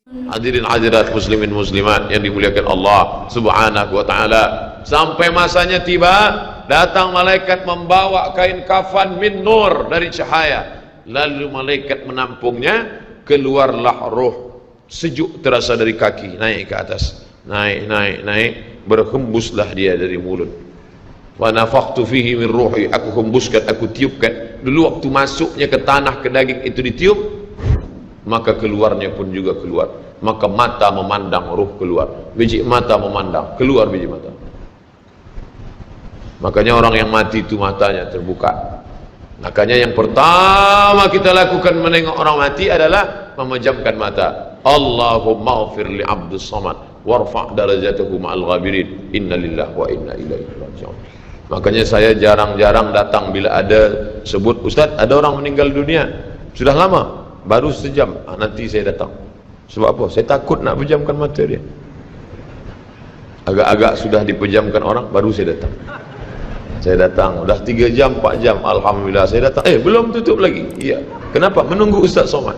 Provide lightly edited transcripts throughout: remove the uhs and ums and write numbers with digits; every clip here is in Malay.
Hadirin hadirat muslimin muslimat yang dimuliakan Allah subhanahu wa ta'ala, sampai masanya tiba, datang malaikat membawa kain kafan min nur, dari cahaya. Lalu malaikat menampungnya, keluarlah roh sejuk terasa dari kaki, naik ke atas, naik, berhembuslah dia dari mulut. Wa nafakhtu fihi min ruhi, aku hembuskan, aku tiupkan. Dulu waktu masuknya ke tanah, ke daging itu ditiup, maka keluarnya pun juga keluar. Maka mata memandang, ruh keluar. Biji mata memandang, keluar biji mata. Makanya orang yang mati itu matanya terbuka. Makanya yang pertama kita lakukan menengok orang mati adalah memejamkan mata. Allahumma ghfir li abdus samad warfa' darajatahu ma'al ghabirin, inna lillahi wa inna ilaihi raji'un. Makanya saya jarang-jarang datang bila ada sebut, Ustaz ada orang meninggal dunia, sudah lama, baru sejam, nanti saya datang. Sebab apa? Saya takut nak pejamkan mata dia. Agak-agak sudah dipejamkan orang, baru saya datang. Saya datang, udah 3 jam, 4 jam, alhamdulillah saya datang. Belum tutup lagi. Iya. Kenapa? Menunggu Ustaz Somad.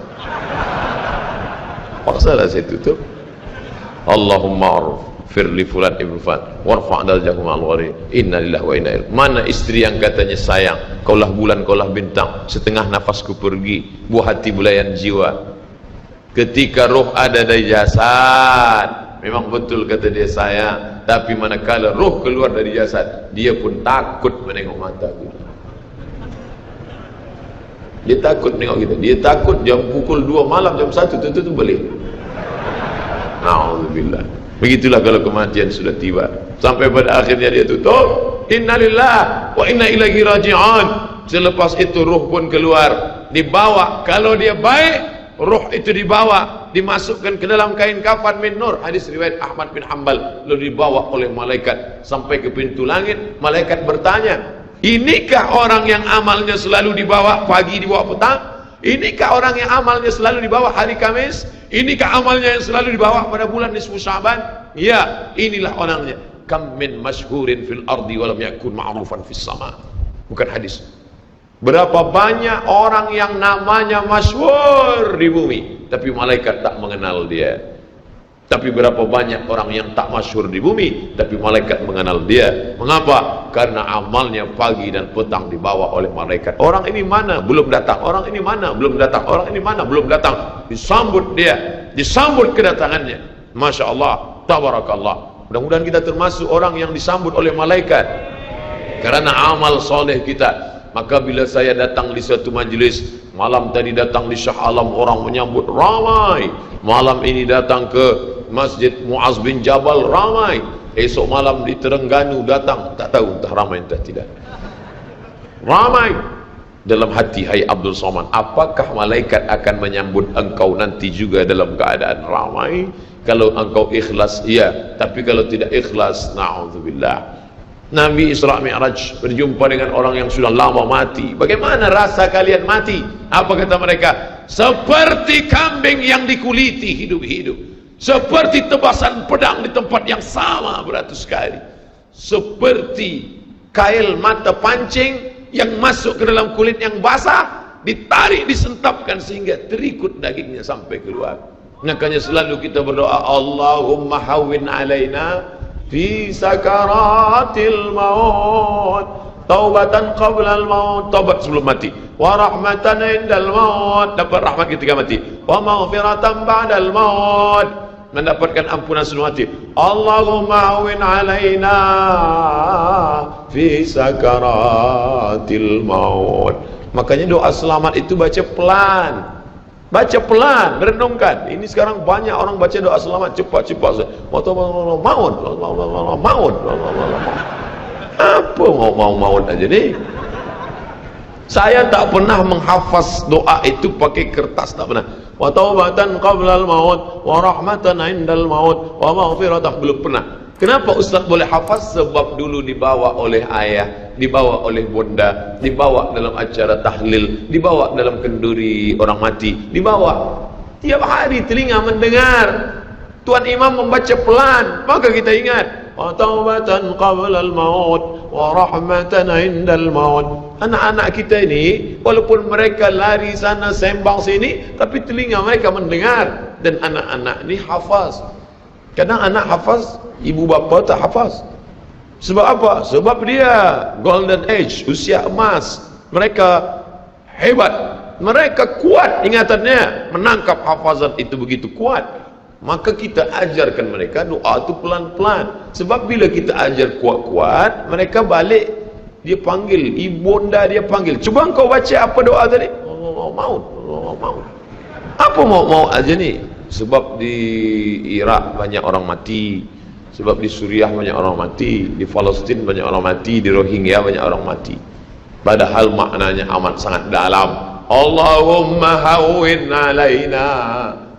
Paksalah saya tutup. Allahumma firli fulan ibn fulan warfa' darajahum al-ghari, inna lillahi wa inna ilaihi. Mana istri yang katanya sayang, kaulah bulan, kaulah bintang, setengah nafasku pergi, buah hati bulayan jiwa. Ketika roh ada dari jasad, memang betul kata dia sayang, tapi manakala roh keluar dari jasad, dia pun takut menengok mata kita. Dia takut menengok kita. Dia takut jam pukul 2 malam, jam 1 tutup balik. Na'udzubillah. Begitulah kalau kematian sudah tiba. Sampai pada akhirnya dia tutup, innalillah wa inna ilaihi raji'un. Selepas itu roh pun keluar, dibawa. Kalau dia baik, roh itu dibawa, dimasukkan ke dalam kain kafan min nur. Hadis riwayat Ahmad bin Hanbal. Lalu dibawa oleh malaikat sampai ke pintu langit. Malaikat bertanya, inikah orang yang amalnya selalu dibawa pagi, dibawa petang? Inikah orang yang amalnya selalu dibawa hari Kamis? Inikah amalnya yang selalu dibawa pada bulan nisfu Sya'ban? Ya, inilah orangnya. Kam min masyhurin fil ardi walam yakun ma'rufan fis sama. Bukan hadis. Berapa banyak orang yang namanya masyhur di bumi, tapi malaikat tak mengenal dia. Tapi berapa banyak orang yang tak masyhur di bumi, tapi malaikat mengenal dia. Mengapa? Karena amalnya pagi dan petang dibawa oleh malaikat. Orang ini mana? Belum datang. Orang ini mana? Belum datang. Orang ini mana? Belum datang. Disambut dia, disambut kedatangannya. Masya Allah, tabarakallah. Mudah-mudahan kita termasuk orang yang disambut oleh malaikat karena amal soleh kita. Maka bila saya datang di suatu majlis, malam tadi datang di Shah Alam, orang menyambut ramai. Malam ini datang ke Masjid Muaz bin Jabal, ramai. Esok malam di Terengganu datang, tak tahu entah ramai entah tidak. Ramai. Dalam hati, hai Abdul Somad, apakah malaikat akan menyambut engkau nanti juga dalam keadaan ramai? Kalau engkau ikhlas, iya. Tapi kalau tidak ikhlas, na'udzubillah. Nabi Isra Mi'raj berjumpa dengan orang yang sudah lama mati. Bagaimana rasa kalian mati? Apa kata mereka? Seperti kambing yang dikuliti hidup-hidup, seperti tebasan pedang di tempat yang sama beratus kali, seperti kail mata pancing yang masuk ke dalam kulit yang basah, ditarik, disentapkan sehingga terikut dagingnya sampai keluar. Makanya selalu kita berdoa, Allahumma hawwin alaina fi sakaratil maut, taubatan qabla al maut, taubat sebelum mati, wa rahmatan indal maut, dapat rahmat ketika mati, wa maghfiratan ba'dal maut, mendapatkan ampunan sebelum mati. Allahumma hawwin alaina fi sakaratil maut. Makanya doa selamat itu baca pelan. Baca pelan, merenungkan. Ini sekarang banyak orang baca doa selamat cepat-cepat. Maut. Apa maut aja nih? Saya tak pernah menghafaz doa itu pakai kertas, tak pernah. Wa taubatan qabla al-maut wa rahmatan 'indal maut wa maghfiratan, belum pernah. Kenapa Ustaz boleh hafaz? Sebab dulu dibawa oleh ayah, dibawa oleh bunda, dibawa dalam acara tahlil, dibawa dalam kenduri orang mati, dibawa. Tiap hari telinga mendengar Tuan Imam membaca pelan, maka kita ingat. Wa taubatan qabla al-maut wa rahmatan 'indal maut. Anak-anak kita ini walaupun mereka lari sana sembang sini, tapi telinga mereka mendengar. dan anak-anak ni hafaz. Kadang anak hafaz, ibu bapa tak hafaz. Sebab apa? Sebab dia golden age, usia emas. Mereka hebat, mereka kuat ingatannya, menangkap hafazan itu begitu kuat. Maka kita ajarkan mereka doa itu pelan-pelan. Sebab bila kita ajar kuat-kuat, mereka balik, dia panggil, ibunda dia panggil, cuba kau baca apa doa tadi? Allah maut, Allah maut. Apa mau aja ni? Sebab di Iraq banyak orang mati, sebab di Suriah banyak orang mati, di Palestin banyak orang mati, di Rohingya banyak orang mati. Padahal maknanya amat sangat dalam. Allahumma hawwin alaina,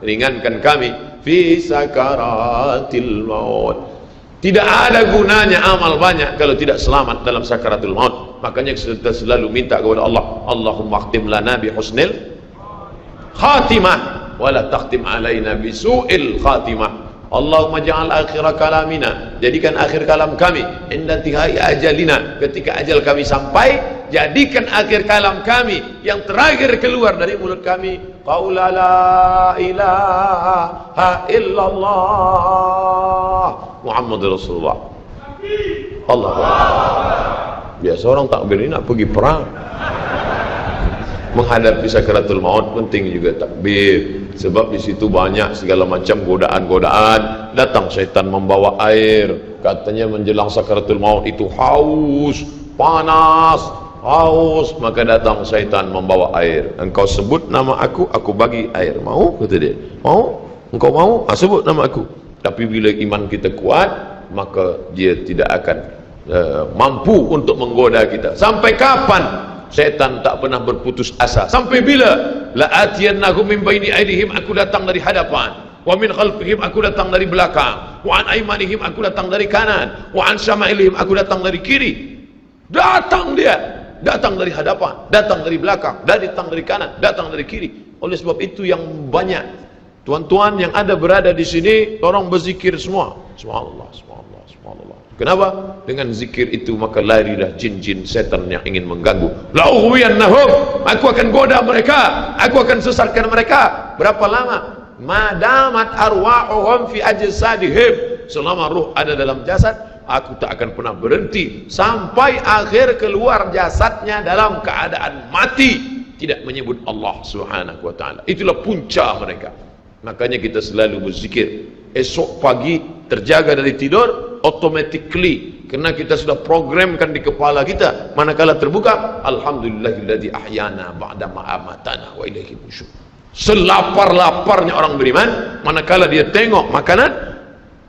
ringankan kami fi sakaratil maut. Tidak ada gunanya amal banyak kalau tidak selamat dalam sakaratul maut. Makanya kita selalu minta kepada Allah, Allahumma khtim lana bi husnil khatimah wa la takhtim alaina bi su'il khatimah. Allahumma ja'al akhir kalamina, jadikan akhir kalam kami inda tihai ajalina, ketika ajal kami sampai, jadikan akhir kalam kami yang terakhir keluar dari mulut kami qaula la ilaha illallah Muhammadur Rasulullah. Allah biasa orang takbir ini nak pergi perang, menghadapi sakaratul maut penting juga takbir. Sebab di situ banyak segala macam godaan-godaan. Datang syaitan membawa air, katanya menjelang sakaratul maut itu haus, panas, haus, maka datang syaitan membawa air. Engkau sebut nama aku bagi air. Mau? Kata dia. Mau? Engkau mau? Sebut nama aku. Tapi bila iman kita kuat, maka dia tidak akan mampu untuk menggoda kita. Sampai kapan setan tak pernah berputus asa? Sampai bila? La atiyannahum min baini aydihim, aku datang dari hadapan, wa min khalfihim, aku datang dari belakang, wa an aymanihim, aku datang dari kanan, wa an syama'ilihim, aku datang dari kiri. Datang dia, datang dari hadapan, datang dari belakang, datang dari kanan, datang dari kiri. Oleh sebab itu yang banyak tuan-tuan yang ada berada di sini, tolong berzikir semua. Subhanallah, subhanallah, subhanallah. Kenapa? Dengan zikir itu maka larilah jin-jin setan yang ingin mengganggu. La'uwiyannahum, aku akan goda mereka, aku akan sesatkan mereka. Berapa lama? Madamat arwahuhum fi ajsadihim, selama ruh ada dalam jasad, aku tak akan pernah berhenti sampai akhir keluar jasadnya dalam keadaan mati, tidak menyebut Allah Subhanahu wa taala. Itulah punca mereka. Makanya kita selalu berzikir. Esok pagi terjaga dari tidur automatically, kerana kita sudah programkan di kepala kita, manakala terbuka, alhamdulillahilladzi ahyana ba'da ma amatana wa ilaihi nusyur. Selapar-laparnya orang beriman, manakala dia tengok makanan,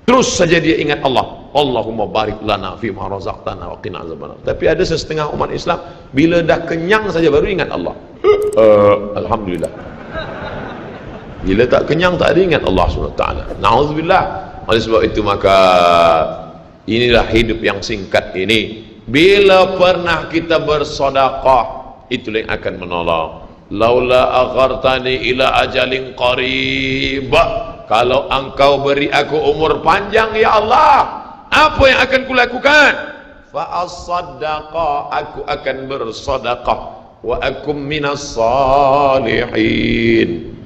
terus saja dia ingat Allah. Allahumma barik lana fi ma razaqtana wa qina azabannar. Tapi ada setengah umat Islam, bila dah kenyang saja baru ingat Allah. Alhamdulillah. Bila tak kenyang tak ada ingat Allah SWT. Na'udzubillah. Oleh sebab itu maka inilah hidup yang singkat ini. Bila pernah kita bersedekah, itulah yang akan menolong. Laula akhartani ila ajalin qarib, kalau engkau beri aku umur panjang ya Allah, apa yang akan kulakukan? Fa as-sadaqah, aku akan bersedekah, wa akum minas salihin,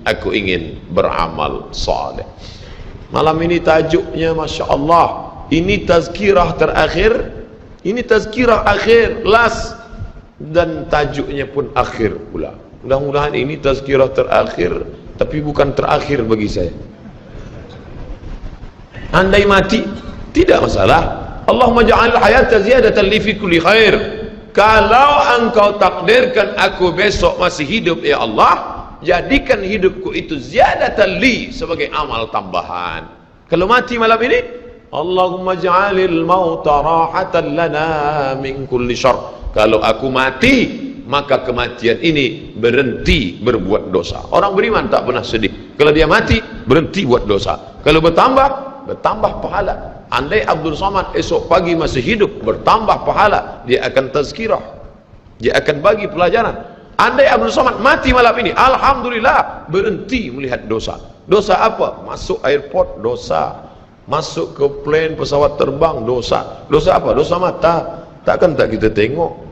aku ingin beramal saleh. Malam ini tajuknya Masya Allah, ini tazkirah terakhir, ini tazkirah akhir, last, dan tajuknya pun akhir pula. Mudah-mudahan ini tazkirah terakhir, tapi bukan terakhir bagi saya. Andai mati tidak masalah. Allahumma ja'al hayata ziyadatan li fi kulli khair. Kalau engkau takdirkan aku besok masih hidup ya Allah, jadikan hidupku itu ziyadatan li, sebagai amal tambahan. Kalau mati malam ini, Allahumma ja'alil mauta rahatan lana min kulli syarr. Kalau aku mati, maka kematian ini berhenti berbuat dosa. Orang beriman tak pernah sedih. Kalau dia mati, berhenti buat dosa. Kalau bertambah pahala. Andai Abdul Somad esok pagi masih hidup, bertambah pahala, dia akan tazkirah, dia akan bagi pelajaran. Andai Abdul Somad mati malam ini, alhamdulillah, berhenti melihat dosa. Dosa apa? Masuk airport, dosa. Masuk ke plane pesawat terbang, dosa. Dosa apa? Dosa mata. Takkan tak kita tengok?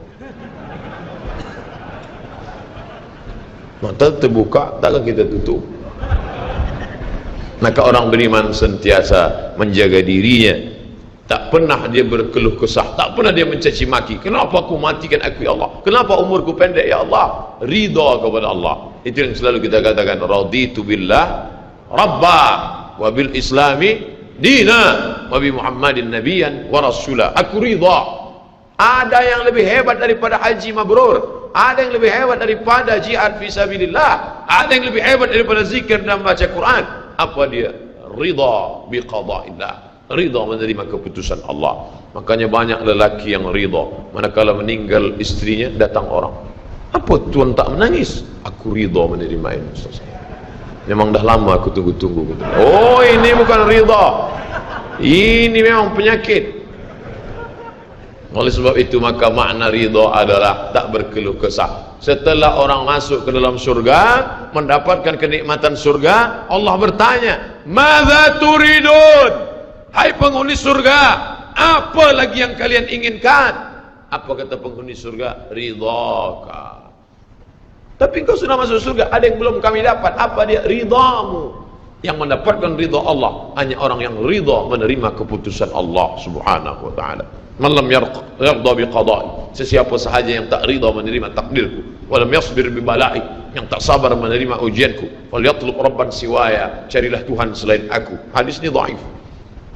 Mata terbuka, takkan kita tutup? Maka orang beriman sentiasa menjaga dirinya, tak pernah dia berkeluh kesah, tak pernah dia mencaci maki. Kenapa aku matikan aku ya Allah? Kenapa umurku pendek ya Allah? Ridha kepada Allah. Itu yang selalu kita katakan, raditu billah rabba wa bil islami dina wa bi Muhammadin nabiyyan wa rasula. Aku ridha. Ada yang lebih hebat daripada haji mabrur, ada yang lebih hebat daripada jihad fisabilillah, ada yang lebih hebat daripada zikir dan baca Quran. Apa dia? Ridha bi qada'illah, ridha menerima keputusan Allah. Makanya banyak lelaki yang ridha manakala meninggal istrinya, datang orang, apa tuan tak menangis? Aku ridha menerima ini, Ustaz. Memang dah lama aku tunggu-tunggu. Oh, ini bukan ridha, ini memang penyakit. Oleh sebab itu maka makna ridha adalah tak berkeluh kesah. Setelah orang masuk ke dalam surga, mendapatkan kenikmatan surga, Allah bertanya, "Madza turidun?" Hai penghuni surga, apa lagi yang kalian inginkan? Apa kata penghuni surga? Ridhaka. Tapi engkau sudah masuk surga, ada yang belum kami dapat. Apa dia? Ridhamu. Yang mendapatkan ridha Allah hanya orang yang ridha menerima keputusan Allah Subhanahu wa taala. Man lam yarda bi qada'i, sesiapa sahaja yang tak ridha menerima takdirku, walam yasbir bi bala'i, yang tak sabar menerima ujianku, falyatlub rabban siwaya, carilah Tuhan selain aku. Hadis ini dhaif.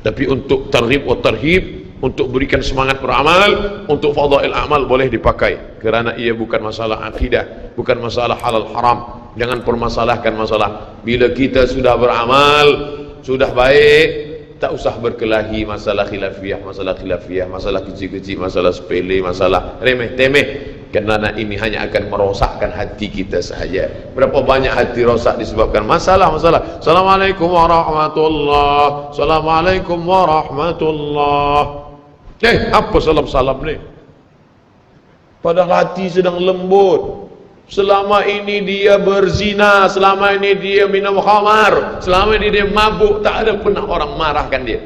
Tapi untuk targhib wa tarhib, untuk berikan semangat beramal, untuk fadail amal boleh dipakai, kerana ia bukan masalah akidah, bukan masalah halal haram. Jangan permasalahkan masalah. Bila kita sudah beramal, sudah baik, tak usah berkelahi masalah khilafiyah, masalah kecil-kecil, masalah sepele, masalah remeh-temeh. Kerana ini hanya akan merosakkan hati kita sahaja. Berapa banyak hati rosak disebabkan masalah-masalah. Assalamualaikum warahmatullahi, Assalamualaikum warahmatullahi. Apa salam-salam ni? Padahal hati sedang lembut. Selama ini dia berzina, selama ini dia minum khamar, selama ini dia mabuk, tak ada pernah orang marahkan dia.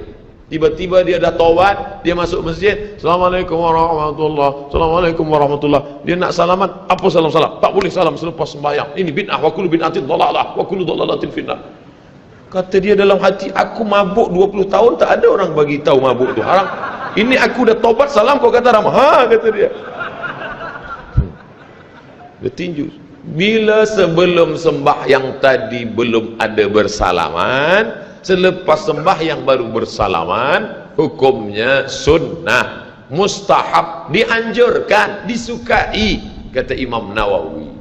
Tiba-tiba dia dah taubat, dia masuk masjid, Assalamualaikum warahmatullahi, Assalamualaikum warahmatullahi. Dia nak salaman, apa salam-salam? Tak boleh salam selepas sembahyang. Ini bid'ah, wa kullu bid'atin dhalalah, wa kullu dhalalatin finnar. Kata dia dalam hati, aku mabuk 20 tahun, tak ada orang bagi tahu mabuk tu haram. Ini aku dah taubat, salam kau kata ramah. Ha, kata dia. Dia tinju. Bila sebelum sembahyang tadi belum ada bersalaman, selepas sembahyang baru bersalaman, hukumnya sunnah, mustahab, dianjurkan, disukai, kata Imam Nawawi.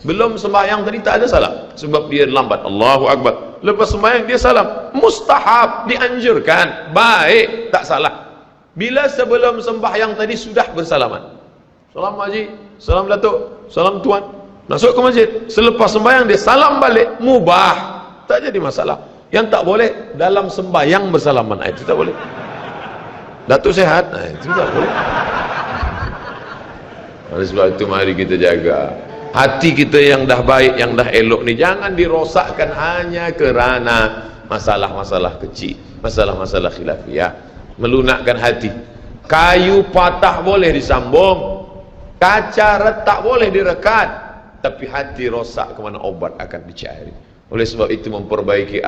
Belum sembahyang tadi tak ada salam, sebab dia lambat. Allahu Akbar. Lepas sembahyang dia salam, mustahab, dianjurkan, baik, tak salah. Bila sebelum sembahyang tadi sudah bersalaman, salam Haji, salam Datuk, salam Tuan, masuk ke masjid, selepas sembahyang dia salam balik, mubah, tak jadi masalah. Yang tak boleh dalam sembahyang bersalaman, itu tak boleh. Datuk sehat, itu tak boleh. Oleh sebab itu mari kita jaga hati kita yang dah baik, yang dah elok ni, jangan dirosakkan hanya kerana masalah-masalah kecil, masalah-masalah khilafiyah. Melunakkan hati. Kayu patah boleh disambung, kaca retak boleh direkat, tapi hati rosak, kemana obat akan dicari. Oleh sebab itu memperbaiki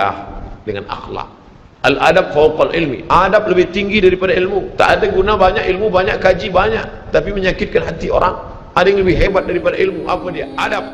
dengan akhlak. Al-adab fawqal ilmi, adab lebih tinggi daripada ilmu. Tak ada guna banyak ilmu, banyak kaji banyak, tapi menyakitkan hati orang. Ada yang lebih hebat daripada ilmu, apa dia? Adab.